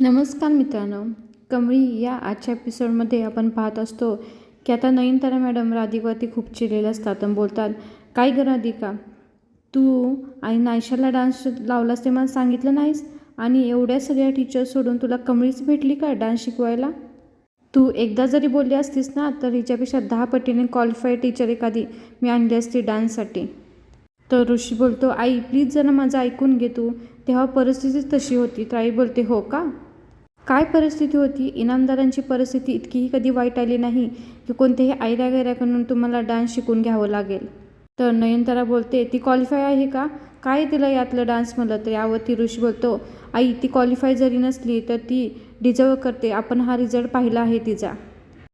नमस्कार मित्रांनो. कमळी या आजच्या एपिसोडमध्ये आपण पाहत असतो की आता नयनतारा मॅडम राधिकावरती खूप चिडलेले असतात आणि बोलतात, काय गं राधिका, तू आणि नायशाला डान्स लावलास ते मला सांगितलं नाहीस आणि एवढ्या सगळ्या टीचर सोडून तुला कमळीच भेटली का डान्स शिकवायला? तू एकदा जरी बोलली असतीस ना तर हिच्यापेक्षा 10 पटीने क्वालिफाईड टीचर एखादी मी आणली असती डान्ससाठी. तर ऋषी बोलतो, आई प्लीज जरा माझं ऐकून घे तू. तेव्हा परिस्थितीच तशी होती. तर आई बोलते, हो का? काय परिस्थिती होती? इनामदारांची परिस्थिती इतकीही कधी वाईट आली नाही की कोणत्याही आयऱ्या-गैऱ्याकडून तुम्हाला डान्स शिकून घ्यावं लागेल. तर नयनतारा बोलते, ती क्वालिफाय आहे का? काय तिला यातलं डान्समधलं? तर यावरती ऋषी बोलतो, आई ती क्वालिफाय जरी नसली तर ती डिझर्व करते. आपण हा रिझल्ट पाहिला आहे तिचा.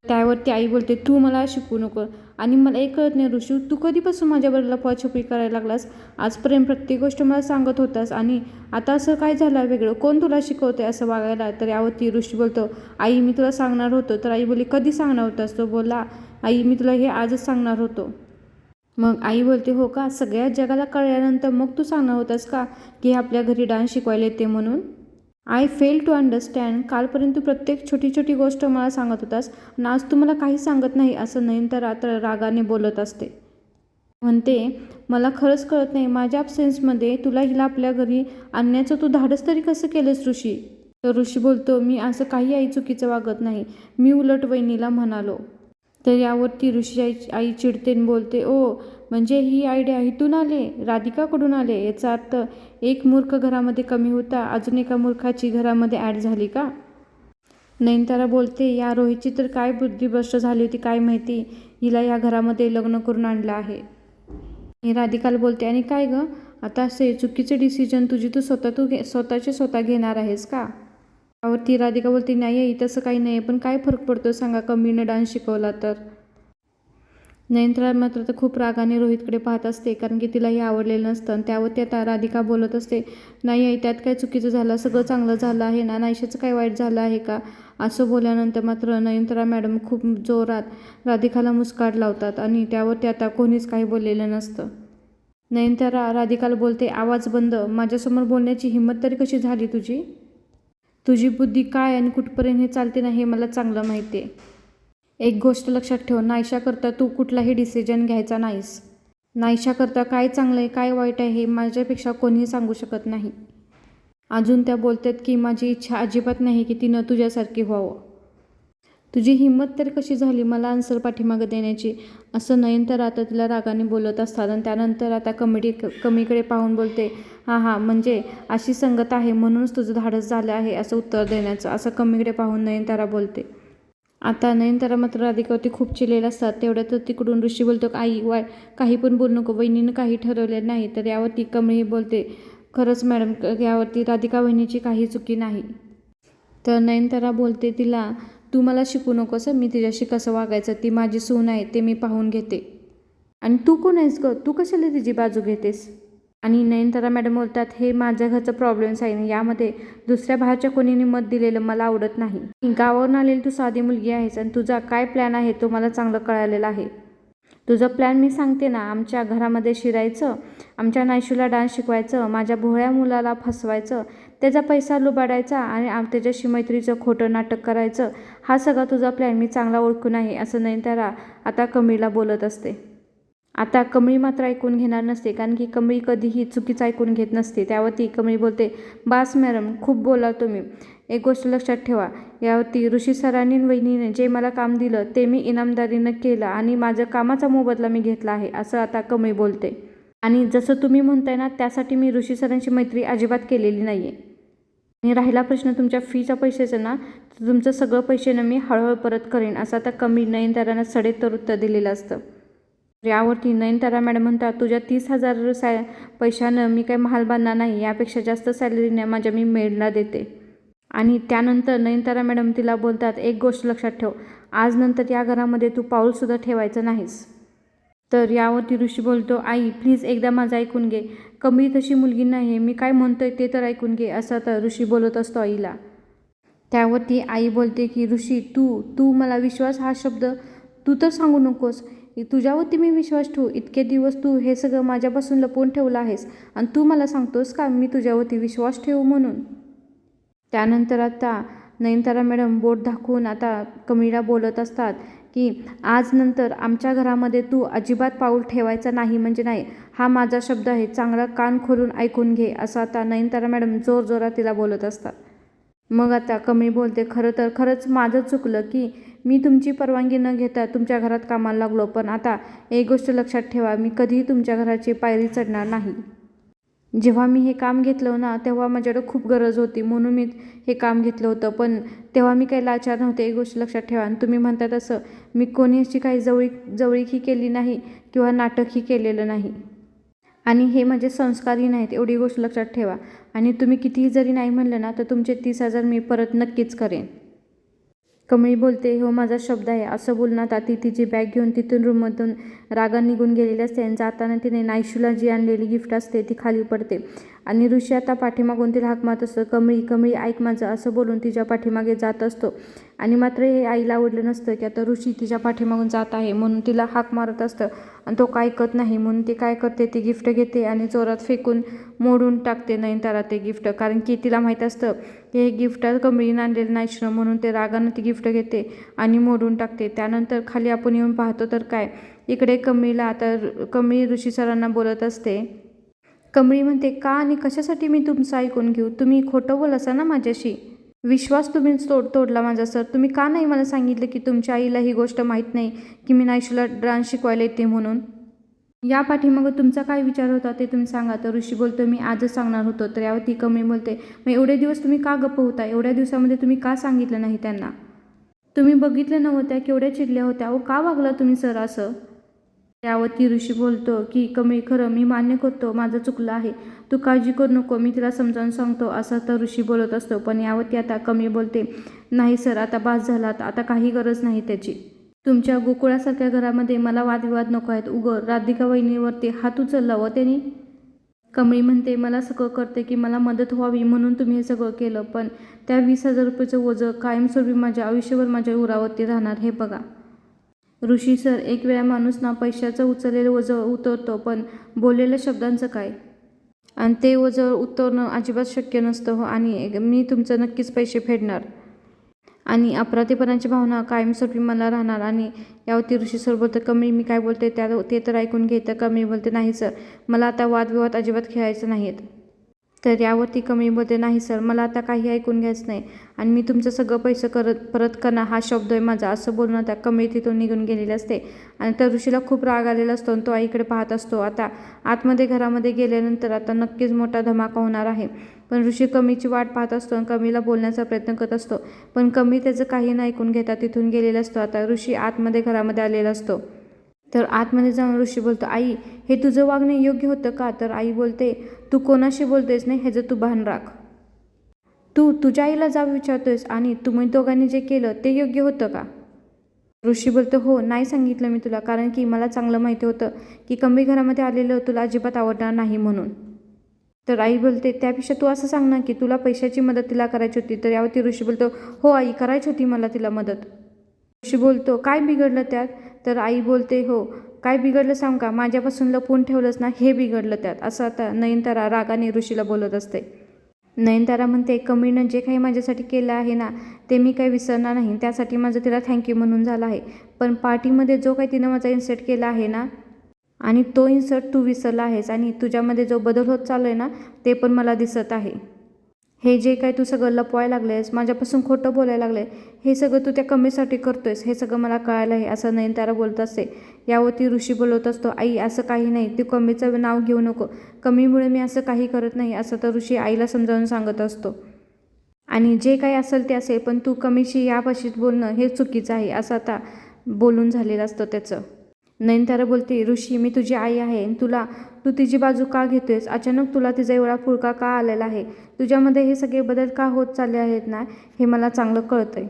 त्यावरती आई बोलते, तू मला शिकवू नको. आणि मला एक कळत नाही ऋषू, तू कधीपासून माझ्याबरोबर लपवाछपवी करायला लागलास? आजपर्यंत प्रत्येक गोष्ट मला सांगत होतास आणि आता असं काय झालं वेगळं? कोण तुला शिकवतंय असं वागायला? तर यावरती ऋषी बोलतो, आई मी तुला सांगणार होतो. तर आई बोलली, कधी सांगणार होतास? तो बोलला, आई मी तुला हे आजच सांगणार होतो. मग आई बोलते, हो का? सगळ्या जगाला कळल्यानंतर मग तू सांगणार होतास का की आपल्या घरी डान्स शिकवायला येते म्हणून? I fail to understand. कालपर्यंत प्रत्येक छोटी छोटी गोष्ट मला सांगत होतास आणि आज तू मला काही सांगत नाही असं नयनतारा तर रागाने बोलत असते. म्हणते, मला खरंच कळत नाही माझ्या ॲब्सेन्समध्ये तुला हिला आपल्या घरी आणण्याचं तू धाडस तरी कसं केलंस ऋषी? तर ऋषी बोलतो, मी असं काही आई चुकीचं वागत नाही. मी उलट वहिनीला म्हणालो. तर यावरती ऋषी आई चिडते बोलते, ओ म्हणजे ही आयडिया इथून आले, राधिकाकडून आले? याचा अर्थ एक मूर्ख घरामध्ये कमी होता, अजून एका मूर्खाची घरामध्ये ॲड झाली का? नयनतारा बोलते, या रोहितची तर काय बुद्धिभ्रष्ट झाली होती काय माहिती, हिला या घरामध्ये लग्न करून आणलं आहे. आणि राधिकाला बोलते, आणि काय गं, आता असे चुकीचे डिसिजन तुझी तू स्वतः घेणार आहेस का? त्यावरती राधिका बोलते, नाही आई तसं काही नाही, पण काय फरक पडतो सांगा कमीनं डान्स शिकवला तर? नयनतारा मात्र तर खूप रागाने रोहितकडे पाहत असते, कारण की तिला हे आवडलेलं नसतं. आणि त्यावरती आता राधिका बोलत असते, नाही आई त्यात काय चुकीचं झालं, सगळं चांगलं झालं आहे ना, नायशाचं काय वाईट झालं आहे का? असं बोलल्यानंतर मात्र नयनतारा मॅडम खूप जोरात राधिकाला मुस्काट लावतात आणि त्यावरती आता कोणीच काही बोललेलं नसतं. नयनतारा राधिकाला बोलते, आवाज बंद. माझ्यासमोर बोलण्याची हिंमत तरी कशी झाली तुझी? तुझी बुद्धी काय आणि कुठपर्यंत हे चालते ना हे मला चांगलं माहिती आहे. एक गोष्ट लक्षात ठेव, नायशाकरता तू कुठलाही डिसिजन घ्यायचा नाहीस. नायशाकरता काय चांगलं आहे काय वाईट आहे हे माझ्यापेक्षा कोणीही सांगू शकत नाही. अजून त्या बोलतात की माझी इच्छा अजिबात नाही की तिनं तुझ्यासारखी व्हावं. तुझी हिंमत तर कशी झाली मला आन्सर पाठीमागं देण्याची? असं नयनतारा आता तिला रागाने बोलत असतात. आणि त्यानंतर आता कमीकडे पाहून बोलते, हां हां म्हणजे अशी संगत आहे म्हणूनच तुझं धाडस झालं आहे असं उत्तर देण्याचं, असं कमीकडे पाहून नयनतारा बोलते. आता नयनतारा मात्र राधिकावरती खूप चिडलेले असतात. तेवढ्यात तिकडून ऋषी बोलतो, आई काही पण बोलू नको, वहिनीनं काही ठरवलेलं नाही. तर यावरती कमळी बोलते, खरंच मॅडम यावरती राधिका वहिनीची काही चुकी नाही. तर नयनतारा बोलते तिला, तू मला शिकू नकोस, मी तिच्याशी कसं वागायचं, ती माझी सून आहे ते मी पाहून घेते. आणि तू कोण आहेस गं, तू कशाला तिची बाजू घेतेस? आणि नयनतारा मॅडम बोलतात, हे माझ्या घरचं प्रॉब्लेम्स आहे, यामध्ये दुसऱ्या बाहेरच्या कोणीने मत दिलेलं मला आवडत नाही. गावावरून आलेली तू साधी मुलगी आहेस आणि तुझा काय प्लॅन आहे तो मला चांगलं कळालेला आहे. तुझं प्लॅन मी सांगते ना, आमच्या घरामध्ये शिरायचं, आमच्या नायशूला डान्स शिकवायचं, माझ्या भोळ्या मुलाला फसवायचं, त्याचा पैसा लुबाडायचा आणि त्याच्याशी मैत्रीचं खोटं नाटक करायचं, हा सगळा तुझा प्लॅन मी चांगला ओळखून आहे, असं नयनतारा आता कमळीला बोलत असते. आता कमळी मात्र ऐकून घेणार नसते, कारण की कमळी कधीही चुकीचं ऐकून घेत नसते. त्यावरती कमळी बोलते, बास मॅडम खूप बोला तुम्ही. एक गोष्ट लक्षात ठेवा, यावरती ऋषी सरांनी वहिनीने जे मला काम दिलं ते मी इनामदारीनं केलं आणि माझं कामाचा मोबदला मी घेतला आहे, असं आता कमळी बोलते. आणि जसं तुम्ही म्हणताय ना त्यासाठी मी ऋषी सरांची मैत्री अजिबात केलेली नाही आहे. आणि राहिला प्रश्न तुमच्या फीच्या पैशाचं ना, तर तुमचं सगळं पैशानं मी हळूहळू परत करेन, असं आता कमळी नयनतारानं सडेतोड उत्तर दिलेलं असतं. यावरती नयनतारा मॅडम म्हणतात, तुझ्या 30,000 पैशानं मी काही महाल बांधणार नाही, यापेक्षा जास्त सॅलरीने माझ्या मी मेडला देते. आणि त्यानंतर नयनतारा मॅडम तिला बोलतात, एक गोष्ट लक्षात ठेव, आज नंतर या घरामध्ये तू पाऊलसुद्धा ठेवायचं नाहीस. तर यावरती ऋषी बोलतो, आई प्लीज एकदा माझं ऐकून घे, कमी तशी मुलगी नाही आहे, मी काय म्हणतोय ते तर ऐकून घे, असं तर ऋषी बोलत असतो आईला. त्यावरती आई बोलते की ऋषी तू तू मला विश्वास हा शब्द तू तर सांगू नकोस. तुझ्यावरती मी विश्वास ठेवू? इतके दिवस तू हे सगळं माझ्यापासून लपवून ठेवलं आहेस आणि तू मला सांगतोस का मी तुझ्यावरती विश्वास ठेवू म्हणून? त्यानंतर आता नयनतारा मॅडम बोट दाखवून आता कमळीला बोलत असतात की आज नंतर आमच्या घरामध्ये तू अजिबात पाऊल ठेवायचं नाही म्हणजे नाही, हा माझा शब्द आहे, चांगला कान खोलून ऐकून घे, असं आता नयनतारा मॅडम जोरजोरात तिला बोलत असतात. मग आता कमळी बोलते, खरंच माझं चुकलं की मी तुमची परवानगी न घेता तुमच्या घरात कामाला लागलो, पण आता एक गोष्ट लक्षात ठेवा, मी कधीही तुमच्या घराची पायरी चढणार नाही. जेव्हा मी हे काम घेतलं ना तेव्हा माझ्याकडे खूप गरज होती म्हणून मी हे काम घेतलं होतं, पण तेव्हा मी काही लाचार नव्हते, एक गोष्ट लक्षात ठेवा. आणि तुम्ही म्हणता तसं मी कोणी अशी काही जवळीकही केली नाही किंवा नाटकही केलेलं नाही आणि हे माझे संस्कारही नाहीत, एवढी गोष्ट लक्षात ठेवा. आणि तुम्ही कितीही जरी नाही म्हणलं ना तर तुमचे 30,000 मी परत नक्कीच करेन. कमळी बोलते, हो माझा शब्द आहे. असं बोलण्यात ती तिची बॅग घेऊन तिथून रूममधून रागात निघून गेलेली असते आणि जाताना तिने नायशूला जी आणलेली गिफ्ट असते ती खाली पडते आणि ऋषी आता पाठीमागून तिला हाक मारत असतो, कमळी ऐक माझं, असं बोलून तिच्या पाठीमागे जात असतो. आणि मात्र हे आईला आवडलं नसतं की आता ऋषी तिच्या पाठीमागून जात आहे म्हणून तिला हाक मारत असतं आणि तो काय ऐकत नाही. म्हणून ती काय करते, ती गिफ्ट घेते आणि जोरात फेकून मोडून टाकते नयनतारा ते गिफ्ट, कारण की तिला माहीत असतं की हे गिफ्ट कमळीनं आणलेलं नायशूनं, म्हणून ते रागानं ती गिफ्ट घेते आणि मोडून टाकते. त्यानंतर खाली आपण येऊन पाहतो तर काय, इकडे कमळी ऋषी सरांना बोलत असते. कमळी म्हणते, का आणि कशासाठी मी तुमचं ऐकून घेऊ, तुम्ही खोटं बोलासा ना माझ्याशी, विश्वास तुम्ही तोडला माझा सर, तुम्ही का नाही मला सांगितलं की तुमच्या आईला ही गोष्ट माहीत नाही की मी नायशूला डान्स शिकवायला येते म्हणून, या पाठीमागं तुमचा काय विचार होता ते तुम्ही सांगा. तर ऋषी बोलतो, मी आजच सांगणार होतो. तर यावर ती कमळी बोलते, मग एवढे दिवस तुम्ही का गप्प होता, एवढ्या दिवसामध्ये तुम्ही का सांगितलं नाही त्यांना, तुम्ही बघितलं नव्हत्या केवढ्या चिडल्या होत्या, अहो का वागला तुम्ही सर असं. त्यावरती ऋषी बोलतो की कमळी खरं मी मान्य करतो माझं चुकलं आहे, तू काळजी करू नको, मी तिला समजावून सांगतो, असं तर ऋषी बोलत असतो. पण यावरती आता कमळी बोलते, नाही सर आता बास झाला, आता काही गरज नाही त्याची, तुमच्या गोकुळासारख्या घरामध्ये मला वादविवाद नको आहेत, राधिका वहिनीवरती हात उचलला व त्यांनी. कमळी म्हणते, मला सगळं कळते की मला मदत व्हावी म्हणून तुम्ही हे सगळं केलं, पण त्या 20,000 रुपयेचं ओझं कायमस्वरूपी माझ्या आयुष्यभर माझ्या उरावरती राहणार, हे बघा. ऋषी सर, एक वेळा माणूस ना पैशाचं उचललेलं ओझं उतरतो, पण बोललेल्या शब्दांचं काय, आणि ते ओझं उतरणं अजिबात शक्य नसतं. हो, आणि मी तुमचं नक्कीच पैसे फेडणार आणि अपराधीपणाची भावना कायमस्वरूपी मला राहणार. आणि यावरती ऋषी सर बोलतं, कमळी मी काय बोलते ते तर ऐकून घेतं. कमळी बोलते, नाही सर, मला आता वादविवाद अजिबात खेळायचं नाहीत. तर यावरती कमळी बोलते, नाही सर, मला आता काही ऐकून घ्यायचं नाही आणि मी तुमचं सगळं पैसे परत करणार, हा शब्द आहे माझा, असं बोलून आता कमळी तिथून निघून गेलेली असते. आणि त्या ऋषीला खूप राग आलेला असतो आणि तो आईकडे पाहत असतो. आता आतमध्ये घरामध्ये गेल्यानंतर आता नक्कीच मोठा धमाका होणार आहे, पण ऋषी कमळीची वाट पाहत असतो आणि कमळीला बोलण्याचा प्रयत्न करत असतो, पण कमळी त्याचं काही नाही ऐकून घेता तिथून गेलेला असतो. आता ऋषी आतमध्ये घरामध्ये आलेला असतो. तर आतमध्ये जाऊन ऋषी बोलतो, आई हे तुझं वागणं योग्य होतं का. तर आई बोलते, तू कोणाशी बोलतेस नाही ह्याचं तू भान राख, तू तुझ्या आईला जाब विचारतोयस आणि तुम्ही दोघांनी जे केलं ते योग्य होतं का. ऋषी बोलतो, हो नाही सांगितलं मी तुला, कारण की मला चांगलं माहिती होतं की कमळी घरामध्ये आलेलं तुला अजिबात आवडणार नाही म्हणून. तर आई बोलते, त्यापेक्षा तू असं सांग ना की तुला पैशाची मदत तिला करायची होती. तर यावरती ऋषी बोलतो, हो आई करायची होती मला तिला मदत. ऋषी बोलतो, काय बिघडलं त्यात. तर आई बोलते, हो काय बिघडलं सांग का, माझ्यापासून लपवून ठेवलंस ना हे बिघडलं त्यात, असं आता नयनतारा रागाने ऋषीला बोलत असते. नयनतारा म्हणते, कमळीनं जे काही माझ्यासाठी केलं आहे ना ते मी काही विसरणार नाही, त्यासाठी माझं तिला थँक्यू म्हणून झालं आहे, पण पार्टीमध्ये जो काही तिनं माझा इन्सर्ट केला आहे ना आणि तो इन्सर्ट तू विसरला आहेस आणि तुझ्यामध्ये जो बदल होत चालू आहे ना ते पण मला दिसत आहे. हे जे काय तू सगळं लपवायला लागलेस, माझ्यापासून खोटं बोलायला लागले, हे सगळं तू त्या कमळीसाठी करतोयस, हे सगळं मला कळालं आहे, असं नयनतारा बोलत असते. यावरती ऋषी बोलत असतो, आई असं काही नाही, तू कमळीचं नाव घेऊ नको, कमळीमुळे मी असं काही करत नाही, असं तर ऋषी आईला समजावून सांगत असतो. आणि जे काही असेल ते असेल, पण तू कमळीशी यापाशीच बोलणं हे चुकीचं आहे, असं आता बोलून झालेलं असतं त्याचं. नयनतारा बोलते, ऋषी मी तुझी आई आहे, तू तिची बाजू का घेतोयस, अचानक तुला तिचा एवढा पुळका का आलेला आहे, तुझ्यामध्ये हे सगळे बदल का होत चालले आहेत ना हे मला चांगलं कळतंय.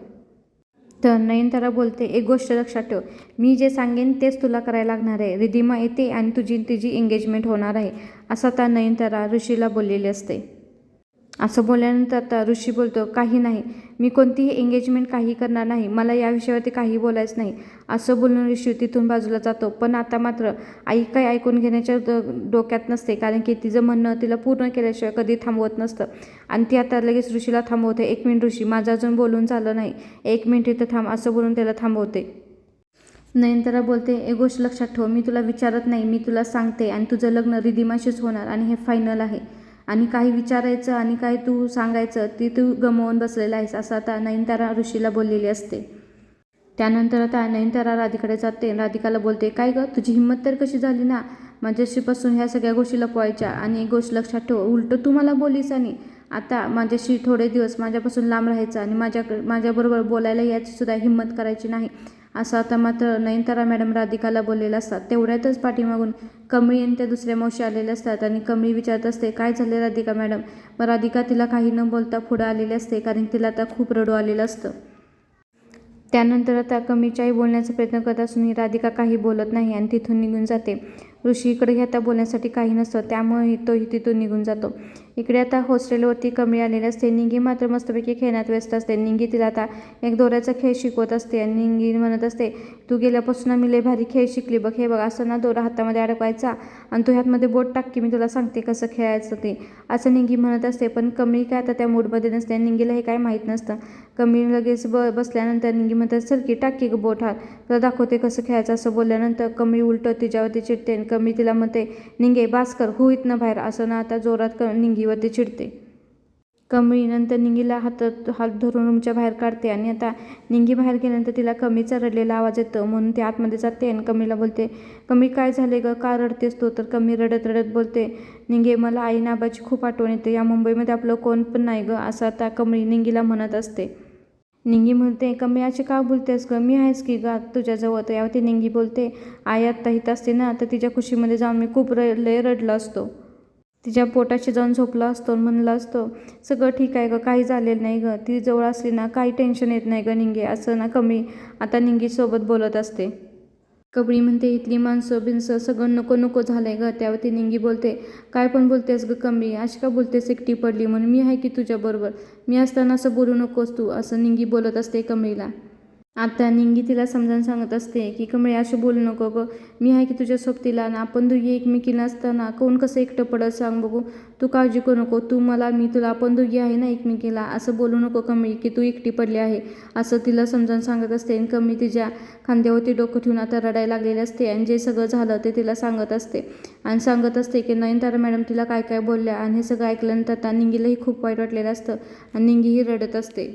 तर नयनतारा बोलते, एक गोष्ट लक्षात ठेव, मी जे सांगेन तेच तुला करायला लागणार आहे, रिधिमा येते आणि तिची एंगेजमेंट होणार आहे, असं आता नयनतारा ऋषीला बोललेली असते. असं बोलल्यानंतर आता ऋषी बोलतो, काही नाही, मी कोणतीही एंगेजमेंट काही करणार नाही, मला या विषयावरती काही बोलायचं नाही. असं बोलून ऋषी तिथून बाजूला जातो. पण आता मात्र आई काही ऐकून घेण्याच्या डोक्यात नसते, कारण की तिचं म्हणणं तिला पूर्ण केल्याशिवाय कधी थांबवत नसतं. आणि ती आता लगेच ऋषीला थांबवते. 1 मिनिट ऋषी, माझं अजून बोलून झालं नाही, 1 मिनिट इथं थांब, असं बोलून त्याला थांबवते. नयनतारा बोलते, एक गोष्ट लक्षात ठेव, मी तुला विचारत नाही, मी तुला सांगते. आणि तुझं लग्न रिधिमाशीच होणार आणि हे फायनल आहे. आणि काही विचारायचं आणि काही तू सांगायचं ती तू गमावून बसलेला आहेस, असं आता नयनतारा ऋषीला बोललेली असते. त्यानंतर आता नयनतारा राधिकाकडे जाते. राधिकाला बोलते, काय गं, तुझी हिंमत तर कशी झाली ना माझ्याशीपासून ह्या सगळ्या गोष्टी लपवायच्या. आणि एक गोष्ट लक्षात ठेव, उलटं तू मला बोलीस आणि आता माझ्याशी थोडे दिवस माझ्यापासून लांब राहायचं आणि माझ्याबरोबर बोलायला याची सुद्धा हिंमत करायची नाही, असं आता मात्र नयनतारा मॅडम राधिकाला बोललेलं असतात. तेवढ्यातच पाठीमागून कमळी आणि त्या दुसऱ्या मावशी आलेल्या असतात. आणि कमळी विचारत असते, काय झाले राधिका मॅडम. मग राधिका तिला काही न बोलता पुढं आलेली असते, कारण तिला आता खूप रडू आलेलं असतं. त्यानंतर आता कमळीच्याही बोलण्याचा प्रयत्न करत असूनही राधिका काही बोलत नाही आणि तिथून निघून जाते. ऋषी इकडे आता बोलण्यासाठी काही नसतं, त्यामुळे तोही तिथून निघून जातो. इकडे आता हॉस्टेलवरती कमळी आलेली असते. निंगी मात्र मस्तपैकी खेळण्यात व्यस्त असते. निंगी तिला आता एक दोऱ्याचा खेळ शिकवत असते आणि निंगी म्हणत असते, तू गेल्यापासून मी लय भारी खेळ शिकली बघ, हे बघ असं ना दोरा हातामध्ये अडकवायचा आणि तू ह्यातमध्ये बोट टाक की मी तुला सांगते कसं खेळायचं ते, असं निंगी म्हणत असते. पण कमळी काय आता त्या मूडमध्ये नसते आणि निंगीला हे काय माहीत नसतं. कमळी लगेच बसल्यानंतर निंगी म्हणतात, चल की टाक की बोट हात, तुला दाखवते कसं खेळायचं. असं बोलल्यानंतर कमळी उलटं तिच्यावरती चिडते. कमळी तिला म्हणते, निंगे बास कर, हो इथनं बाहेर, असं ना आता जोरात निंगीवरती चिडते. कमळी नंतर निंगीला हात धरून रूमच्या बाहेर काढते. आणि आता निंगी बाहेर गेल्यानंतर तिला कमळीचा रडलेला आवाज येतो, म्हणून ती आतमध्ये जाते आणि कमळीला बोलते, कमळी काय झाले गं, का रडतेस तू. तर कमळी रडत रडत बोलते, निंगे मला आई आणि आबाची खूप आठवण येते, या मुंबईमध्ये आपलं कोण पण नाही गं, असं आता कमळी निंगीला म्हणत असते. निंगी म्हणते, कमळी अशी का बोलतेस गं, मी आहेस की गा तुझ्याजवळ. तर यावरती निंगी बोलते, आई आत्ता इथं असते ना तर तिच्या खुशीमध्ये जाऊन मी खूप लय रडलो असतो, तिच्या पोटाशी जाऊन झोपला असतो, म्हणलं असतो सगळं ठीक आहे गं, काही झालेलं नाही गं, ती जवळ असली ना काही टेन्शन येत नाही गं निंगे, असं ना कमळी आता निंगीसोबत बोलत असते. कमळी म्हणते, इथली माणसं बिनसं सगळं नको नको झालंय गं. त्यावरती निंगी बोलते, काय पण बोलतेस गं कमळी, अशी का बोलतेस, एकटी पडली म्हणून, मी आहे की तुझ्याबरोबर, मी असताना असं बोलू नकोस तू, असं निंगी बोलत असते कमळीला. आता निंगी तिला समजावून सांगत असते की कमळी अशी बोलू नको गं, मी आहे की तुझ्या सोबतीला ना, आपण दोघी एकमेकीला असताना कोण कसं एकटं पडत सांग बघू, तू काळजी करू नको, तू मला मी तुला, आपण दोघी आहे ना एकमेकीला, असं बोलू नको कमळी की तू एकटी पडली आहे, असं तिला समजावून सांगत असते. आणि कमळी तिच्या खांद्यावरती डोकं ठेवून आता रडायला लागलेली असते आणि जे सगळं झालं ते तिला सांगत असते. आणि सांगत असते की नयनतारा मॅडम तिला काय काय बोलल्या. आणि हे सगळं ऐकल्यानंतर आता निंगीलाही खूप वाईट वाटलेलं असतं आणि निंगीही रडत असते.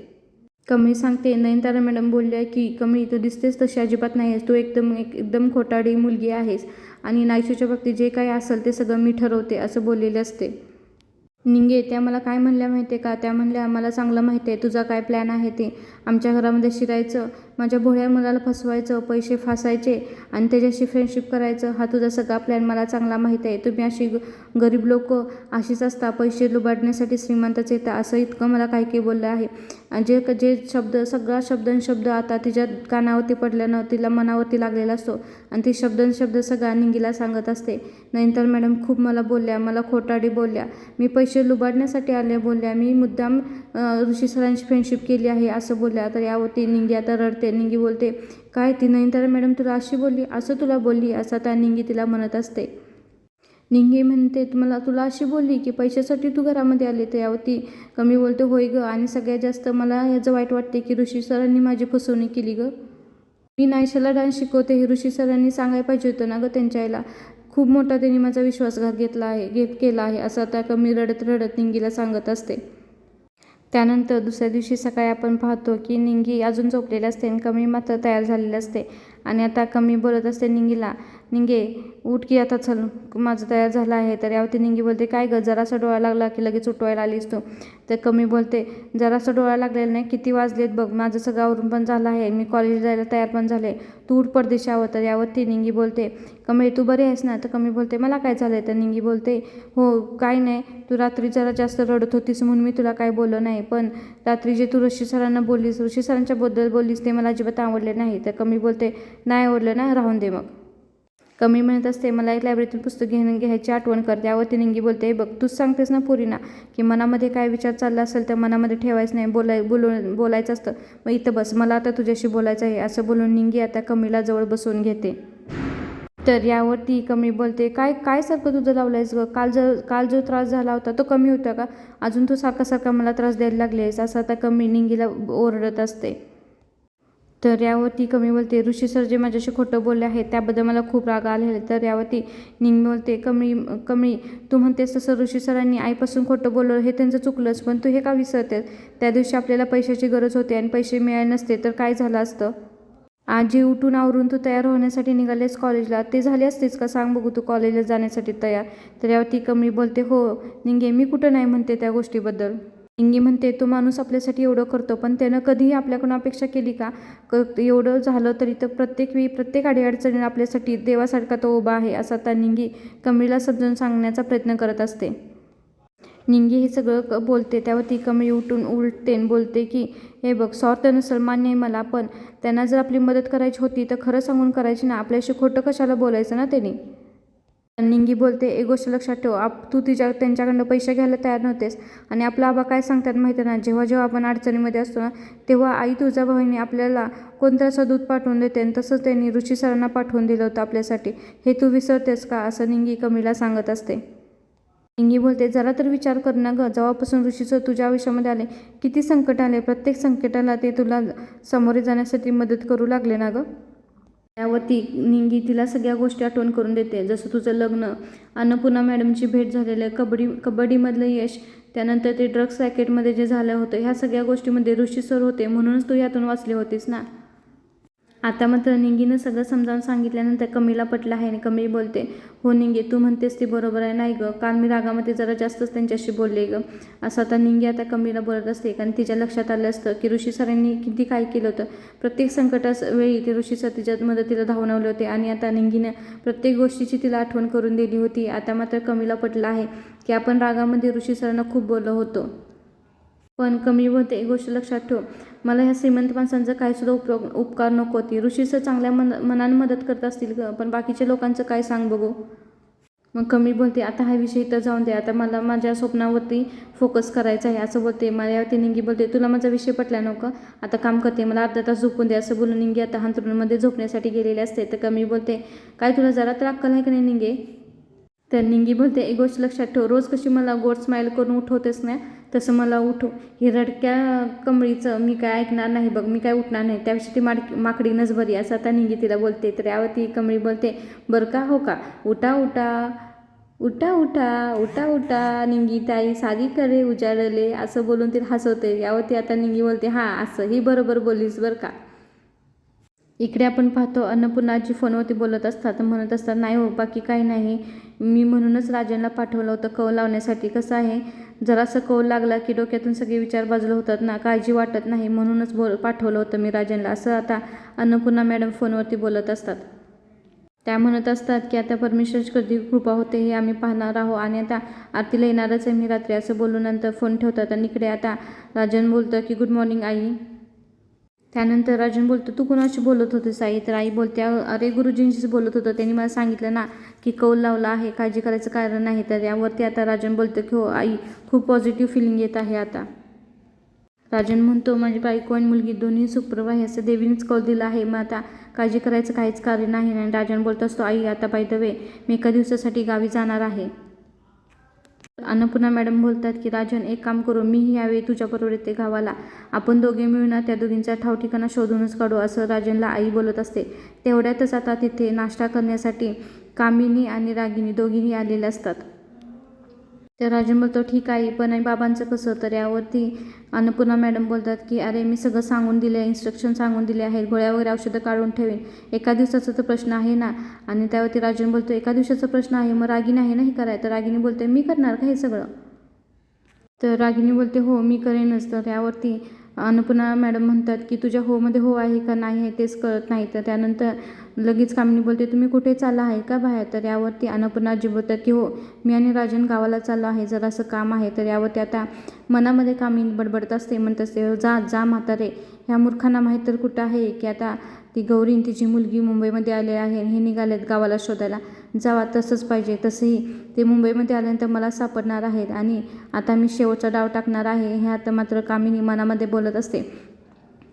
कमळी सांगते, नयनतारा मॅडम बोलल्या की कमळी तू दिसतेस तशी अजिबात नाही आहेस, तू एकदम खोटारडी मुलगी आहेस आणि नायशूच्या बाबतीत जे काही असेल ते सगळं मी ठरवते, असं बोललेले असते. निंगे त्या मला काय म्हणल्या माहिती आहे का, त्या म्हणल्या मला चांगलं माहिती आहे तुझा काय प्लॅन आहे ते, आमच्या घरामध्ये शिरायचं, माझ्या भोळ्या मुलाला फसवायचं, पैसे फासायचे आणि त्याच्याशी फ्रेंडशिप करायचं, हा तुझा सगळा प्लॅन मला चांगला माहीत आहे. तुम्ही अशी गरीब लोक अशीच असता, पैसे लुबाडण्यासाठी श्रीमंतच येता, असं इतकं मला काही काही बोललं आहे. आणि जे शब्द सगळा शब्द आता तिच्या कानावरती पडल्यानं तिला मनावरती लागलेला असतो आणि ती शब्द सगळा निंगीला सांगत असते. नंतर मॅडम खूप मला बोलल्या, मला खोटाडी बोलल्या, मी पैसे लुबाडण्यासाठी आले बोलल्या, मी मुद्दाम ऋषी सरांची फ्रेंडशिप केली आहे असं बोलल्या. तर यावरती निंगी आता रडते. निंगी बोलते, काय ती नयनतारा मॅडम तुला अशी बोलली, असं तुला बोलली, असं त्या निंगी तिला म्हणत असते. निंगी म्हणते, तुला अशी बोलली की पैशासाठी तू घरामध्ये आले. तर यावरती कमी बोलते, होय गं, आणि सगळ्यात जास्त मला याचं वाईट वाटते की ऋषी सरांनी माझी फसवणूक केली गं, मी नायशाला डान्स शिकवते हे ऋषी सरांनी सांगायला पाहिजे होतं ना गं त्यांच्या आईला, खूप मोठा त्यांनी माझा विश्वासघात केला आहे, असं त्या कमी रडत रडत निंगीला सांगत असते. त्यानंतर दुसऱ्या दिवशी सकाळी आपण पाहतो की निंगी अजून झोपलेली असते आणि कमी मात्र तयार झालेली असते. आणि आता कमी बोलत असते निंगीला, निंगे उठ की आता, चल माझं तयार झालं आहे. तर यावरती निंगी बोलते, काय गं जरासा डोळा लागला की लगेच उठवायला आलीस तू. तर कमी बोलते, जरासा डोळा लागलेला नाही, किती वाजलेत बघ, माझं सगळं आवरून पण झालं आहे, मी कॉलेजला जायला तयार पण झाले, तू उठ परदेशावर. तर यावरती निंगी बोलते, कमळी तू बरी आहेस ना. तर कमी बोलते, मला काय झालं. तर निंगी बोलते, हो काय नाही, तू रात्री जरा जास्त रडत होतीस म्हणून मी तुला काय बोललो नाही, पण रात्री जे तू ऋषी सरांना बोललीस, ऋषी सरांच्या बद्दल बोललीस ते मला अजिबात आवडले नाही. तर कमी बोलते, नाही आवडलं ना, राहून दे मग. कमळी म्हणत असते, मला एक लायब्ररीतून पुस्तक घ्यायची आठवण कर. त्यावरती निंगी बोलते, बघ तूच सांगतेस ना पोरींना की मनामध्ये काय विचार चालला असेल तर मनामध्ये ठेवायचं नाही, बोलायचं असतं. मग इथं बस, मला आता तुझ्याशी बोलायचं आहे, असं बोलून निंगी आता कमळीला जवळ बसवून घेते. तर यावरती कमळी बोलते, काय काय सारखं तुझं लावलंयस ग? काल जो त्रास झाला होता तो कमी होता का? अजून तू सारखा मला त्रास द्यायला लागलेस, असं आता कमळी निंगीला ओरडत असते. तर यावरती कमळी बोलते, ऋषी सर जे माझ्याशी खोटं बोलले आहे त्याबद्दल मला खूप राग आलेला. तर यावरती निंगी बोलते, कमळी तू म्हणतेस तसं ऋषी सरांनी आईपासून खोटं बोललं हे त्यांचं चुकलंच, पण तू हे का विसरतेस? त्या दिवशी आपल्याला पैशाची गरज होती आणि पैसे मिळाले नसते तर काय झालं असतं? आजी उठून आवरून तू तयार होण्यासाठी निघालेस कॉलेजला, ते झाले असतेच का? सांग बघू तू कॉलेजला जाण्यासाठी तयार. तर यावरती कमळी बोलते, हो निंगे मी कुठं नाही म्हणते त्या गोष्टीबद्दल. निंगी म्हणते, तो माणूस आपल्यासाठी एवढं करतो पण त्यानं कधीही आपल्याकडून अपेक्षा केली का? एवढं झालं तरी तर प्रत्येक वेळी प्रत्येक अडीअडचणीत आपल्यासाठी देवासारखा तो उभा आहे, असं आता निंगी कमळीला समजून सांगण्याचा प्रयत्न करत असते. निंगी हे सगळं बोलते त्यावरती कमळी उठून उलटते बोलते की, हे बघ स्वार्थ नसेल मान्य आहे मला, पण त्यांना जर आपली मदत करायची होती तर खरं सांगून करायची ना, आपल्याशी खोटं कशाला बोलायचं ना त्यांनी. निंगी बोलते, एक गोष्ट लक्षात ठेव, तू त्यांच्याकडनं पैसे घ्यायला तयार नव्हतेस आणि आपला आबा काय सांगतात माहिती ना, जेव्हा आपण अडचणीमध्ये असतो ना तेव्हा आई तुझ्या बहिणी आपल्याला कोणतं असं दूध पाठवून देते आणि तसंच त्यांनी ऋषी सरांना पाठवून दिलं होतं आपल्यासाठी, हे तू विसरतेस का? असं निंगी कमळीला सांगत असते. निंगी बोलते, जरा तर विचार कर ना गं, जेव्हापासून ऋषीचं तुझ्या आयुष्यामध्ये आले किती संकट आले, प्रत्येक संकटाला ते तुला सामोरे जाण्यासाठी मदत करू लागले ना गं. त्यावरती निंगी तिला सगळ्या गोष्टी आठवण करून देते, जसं तुझं लग्न, अन्नपूर्णा मॅडमची भेट झालेलं, कबड्डीमधलं यश, त्यानंतर ते ड्रग्स रॅकेटमध्ये जे झालं होतं, ह्या सगळ्या गोष्टीमध्ये ऋषी सर होते म्हणूनच तू यातून वाचले होतीस ना. आता मात्र निंगीनं सगळं समजावून सांगितल्यानंतर कमळीला पटलं आहे आणि कमळी बोलते, हो निंगी तू म्हणतेस ती बरोबर आहे, नाही गं काल मी रागामध्ये जरा जास्तच त्यांच्याशी बोलले गं, असं आता निंगी आता कमळीला बोलत असते. कारण तिच्या लक्षात आलं असतं की ऋषी सरांनी किती काय केलं होतं, प्रत्येक संकटावेळी ते ऋषी सर तिच्या मदतीला धावून आले होते आणि आता निंगीनं प्रत्येक गोष्टीची तिला आठवण करून दिली होती. आता मात्र कमळीला पटलं आहे की आपण रागामध्ये ऋषी सरांना खूप बोललो होतो. पण कमळी बोलते, एक गोष्ट लक्षात ठेव, मला ह्या श्रीमंत माणसांचा काहीसुद्धा उपकार नको होती. ऋषी सर चांगल्या मनाने मदत करत असतील गं, पण बाकीच्या लोकांचं काय सांग बघू. मग कमळी बोलते, आता हा विषय इथं जाऊन दे, आता मला माझ्या स्वप्नावरती फोकस करायचा आहे, असं बोलते. माझ्यावरती निंगी बोलते, तुला माझा विषय पटला नको, आता काम करते, मला अर्धा तास झोपून दे, असं बोलून निंगी आता अंथरुणामध्ये झोपण्यासाठी गेलेले असते. तर कमळी बोलते, काय तुला जरा तर अक्कल आहे का नाही निंगे? तर निंगी बोलते, एक गोष्ट लक्षात ठेव, रोज कशी मला गोड स्माईल करून उठवतेस ना तसं मला उठव. ही रडक्या कमळीचं मी काय ऐकणार नाही बघ, मी काय उठणार नाही, त्याविषयी ती माकडीनच बरी, असं आता निंगी तिला बोलते. तर यावरती कमळी बोलते, बरं का, हो का, उठा उठा उठा उठा उठा उठा निंगी ताई सारी करे उजाडले, असं बोलून ती हसवते. यावरती आता निंगी बोलते, हां असं ही बरोबर बोललीस बरं का. इकडे आपण पाहतो अन्नपूर्णाची फोनवरती बोलत असतात, म्हणत असतात, नाही हो बाकी काही नाही, मी म्हणूनच राजांना पाठवलं होतं कौल लावण्यासाठी. कसं आहे, जरासं कौल लागला की डोक्यातून सगळे विचार बाजूला होतात ना, काळजी वाटत नाही, म्हणूनच पाठवलं होतं मी राजांना, असं आता अन्नपूर्णा मॅडम फोनवरती बोलत असतात. त्या म्हणत असतात की आता परमेश्वराची कधी कृपा होते हे आम्ही पाहणार आहोत आणि आता आरतीला येणारच आहे मी रात्री, असं बोलून नंतर फोन ठेवतात. आणि इकडे आता राजन बोलतं की गुड मॉर्निंग आई. त्यानंतर राजन बोलतो, तू कुणाशी बोलत होतीस आई? तर आई बोलते, अरे गुरुजींशीच बोलत होतं, त्यांनी मला सांगितलं ना की कौल लावला आहे, काळजी करायचं कारण नाही. तर यावरती आता राजन बोलतं की हो आई, खूप पॉझिटिव्ह फिलिंग येत आहे आता. राजन म्हणतो, माझी बायको आणि मुलगी दोन्ही सुखप्रभ आहे, असं देवीनेच कौल दिला आहे, मग आता काळजी करायचं काहीच कारण नाही. आणि राजन बोलत असतो, आई आता बाय द वे मी एका दिवसासाठी गावी जाणार आहे. अन्नपूर्णा मॅडम बोलतात की राजन एक काम करू, मीही यावेळी तुझ्याबरोबर येते गावाला, आपण दोघे मिळून त्या दोघींचा ठावठिकाणा शोधूनच काढू, असं राजनला आई बोलत असते. तेवढ्यातच आता तिथे नाश्ता करण्यासाठी कामिनी आणि रागिनी दोघीही आलेले असतात. तर राजन बोलतो, ठीक आहे, पण आणि बाबांचं कसं? तर यावरती अन्नपूर्णा मॅडम बोलतात की अरे मी सगळं सांगून दिले, इन्स्ट्रक्शन सांगून दिले आहेत, गोळ्या वगैरे औषधं काढून ठेवेन, एका दिवसाचा तर प्रश्न आहे ना. आणि त्यावरती राजन बोलतो, एका दिवसाचा प्रश्न आहे, मग रागिनी आहे नाही कराय? तर रागिनी बोलते, मी करणार का हे सगळं? तर रागिनी बोलते, हो मी करेनच. तर यावरती अन्नपूर्णा मॅडम म्हणतात की तुझ्या होमध्ये हो आहे का नाही आहे तेच कळत नाही. तर त्यानंतर लगेच कामिनी बोलते तुम्ही कुठे चालला आहे का बाहेर. तर यावरती अन्नपूर्णा आजी बोलतात की हो मी आणि राजन गावाला चाललो आहे, जरासं काम आहे. तर यावरती आता मनामध्ये कामिनी बडबडत असते, म्हणत असते जा जा म्हातारे, ह्या मूर्खांना माहीत तर कुठं आहे की आता ती गौरी आणि तिची मुलगी मुंबईमध्ये आले आहे, हे निघालेत गावाला शोधायला. जावा तसंच पाहिजे. तसंही ते मुंबईमध्ये आल्यानंतर मला सापडणार आहेत आणि आता मी शेवटचा डाव टाकणार आहे, हे आता मात्र कामिनी मनामध्ये बोलत असते.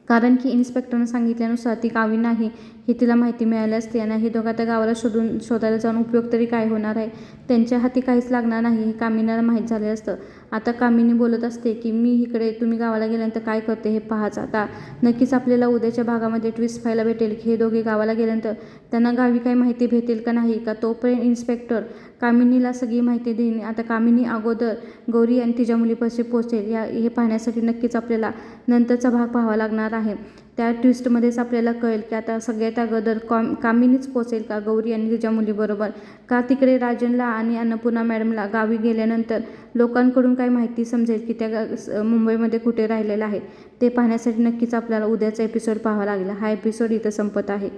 कारण की इन्स्पेक्टरनं सांगितल्यानुसार ती गावी नाही हे तिला माहिती मिळाली असते आणि हे दोघं आता गावाला शोधायला जाऊन उपयोग तरी काय होणार आहे, त्यांच्या हाती काहीच लागणार नाही हे कामिनीला माहीत झालं असतं. आता कामिनी बोलत असते की मी इकडे तुम्ही गावाला गेल्यानंतर काय करते हे पाहाच. आता नक्कीच आपल्याला उद्याच्या भागामध्ये ट्विस्ट पाहायला भेटेल की हे दोघे गावाला गेल्यानंतर त्यांना गावी काही माहिती भेटेल का नाही का. तोपर्यंत इन्स्पेक्टर कामिनीला सगळी माहिती देईन. आता कामिनी अगोदर गौरी आणि तिच्या मुलीपाशी पोहोचेल हे पाहण्यासाठी नक्कीच आपल्याला नंतरचा भाग पाहावा लागणार आहे. त्या ट्विस्टमध्येच आपल्याला कळेल की आता सगळ्यात अगोदर कामिनीच पोचेल का गौरी आणि तिच्या मुलीबरोबर, का तिकडे राजनला आणि अन्नपूर्णा मॅडमला गावी गेल्यानंतर लोकांकडून काय माहिती समजेल की त्या मुंबईमध्ये कुठे राहिलेल्या आहेत. ते पाहण्यासाठी नक्कीच आपल्याला उद्याचा एपिसोड पाहावा लागेल. हा एपिसोड इथं संपत आहे.